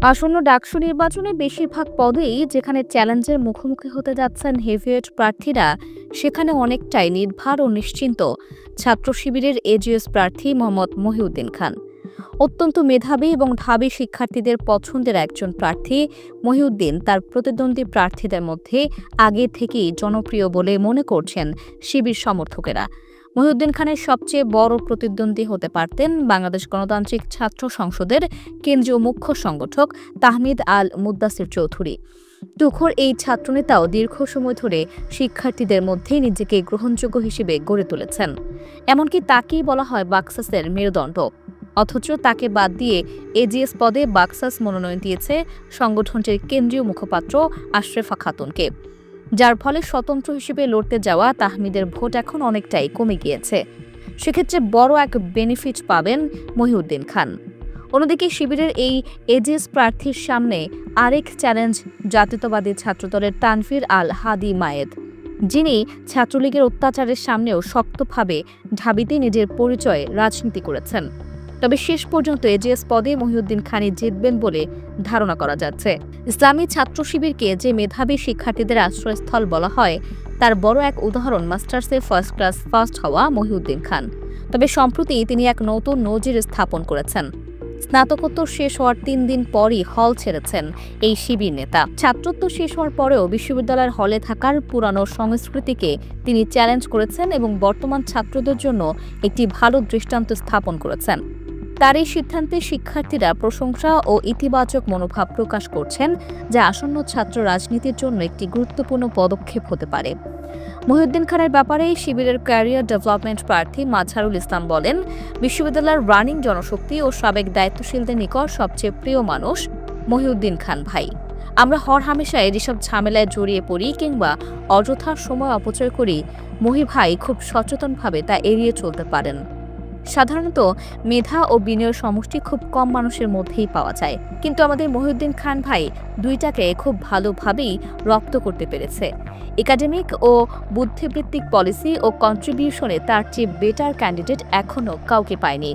আসন্ন ডাকসু নির্বাচনে বেশিরভাগ পদেই যেখানে চ্যালেঞ্জের মুখোমুখি হতে যাচ্ছেন হেভিওয়েট প্রার্থীরা, সেখানে অনেকটাই নির্ভার ও নিশ্চিন্ত ছাত্র শিবিরের এজিএস প্রার্থী মোহাম্মদ মহিউদ্দিন খান। অত্যন্ত মেধাবী এবং ঢাবি শিক্ষার্থীদের পছন্দের একজন প্রার্থী মহিউদ্দিন তার প্রতিদ্বন্দ্বী প্রার্থীদের মধ্যে আগে থেকেই জনপ্রিয় বলে মনে করছেন শিবির সমর্থকেরা। মহিউদ্দিন খানের সবচেয়ে বড় প্রতিদ্বন্দ্বী হতে পারতেন বাংলাদেশ গণতান্ত্রিক ছাত্র সংসদের কেন্দ্রীয় মুখ্য সংগঠক তাহমিদ আল মুদ্দাসির চৌধুরী। তুখোড় এই ছাত্রনেতাও দীর্ঘ সময় ধরে শিক্ষার্থীদের মধ্যে নিজেকে গ্রহণযোগ্য হিসেবে গড়ে তুলেছেন। এমনকি তাকেই বলা হয় বাকসাসের মেরুদণ্ড। অথচ তাকে বাদ দিয়ে এজিএস পদে বাকসাস মনোনয়ন দিয়েছে সংগঠনটির কেন্দ্রীয় মুখপাত্র আশরাফা খাতুনকে, যার ফলে স্বতন্ত্র হিসেবে লড়তে যাওয়া তাহমিদের ভোট এখন অনেকটাই কমে গিয়েছে। সেক্ষেত্রে বড় এক বেনিফিট পাবেন মহিউদ্দিন খান। অন্যদিকে শিবিরের এই এজিএস প্রার্থীর সামনে আরেক চ্যালেঞ্জ জাতীয়তাবাদী ছাত্রদলের তানভীর আল হাদি মায়েদ, যিনি ছাত্রলীগের অত্যাচারের সামনেও শক্তভাবে ঢাবিতে নিজের পরিচয়ে রাজনীতি করেছেন। তবে শেষ পর্যন্ত এজিএস পদে মহিউদ্দিন খানই জিতবেন বলে ধারণা করা যাচ্ছে। ইসলামী ছাত্র শিবিরকে যে মেধাবী শিক্ষার্থীদের আশ্রয়স্থল বলা হয়, তার বড় এক উদাহরণ মাস্টার্সে ফার্স্ট ক্লাস ফার্স্ট হওয়া মহিউদ্দিন খান। তবে সম্প্রতি তিনি এক নতুন নজির স্থাপন করেছেন। স্নাতকোত্তর শেষ হওয়ার 3 দিন পরই হল ছেড়েছেন এই শিবির নেতা। ছাত্রত্ব শেষ হওয়ার পরেও বিশ্ববিদ্যালয়ের হলে থাকার পুরানো সংস্কৃতিকে তিনি চ্যালেঞ্জ করেছেন এবং বর্তমান ছাত্রদের জন্য একটি ভালো দৃষ্টান্ত স্থাপন করেছেন। তার এই সিদ্ধান্তে শিক্ষার্থীরা প্রশংসা ও ইতিবাচক মনোভাব প্রকাশ করছেন, যা আসন্ন ছাত্র রাজনীতির জন্য একটি গুরুত্বপূর্ণ পদক্ষেপ হতে পারে। মহিউদ্দিন খানের ব্যাপারে শিবিরের ক্যারিয়ার ডেভেলপমেন্ট প্রার্থী মাজহারুল ইসলাম বলেন, বিশ্ববিদ্যালয়ের রানিং জনশক্তি ও সাবেক দায়িত্বশীলদের নিকট সবচেয়ে প্রিয় মানুষ মহিউদ্দিন খান ভাই। আমরা হরহামেশাই যেসব ঝামেলায় জড়িয়ে পড়ি কিংবা অযথা সময় অপচয় করি, মহি ভাই খুব সচেতনভাবে তা এড়িয়ে চলতে পারেন। সাধারণত মেধা ও বিনয়ের সমষ্টি খুব কম মানুষের মধ্যেই পাওয়া যায়, কিন্তু আমাদের মহিউদ্দিন খান ভাই দুইটাকে খুব ভালোভাবেই রপ্ত করতে পেরেছে। একাডেমিক ও বুদ্ধিবৃত্তিক পলিসি ও কন্ট্রিবিউশনে তার চেয়ে বেটার ক্যান্ডিডেট এখনও কাউকে পায়নি।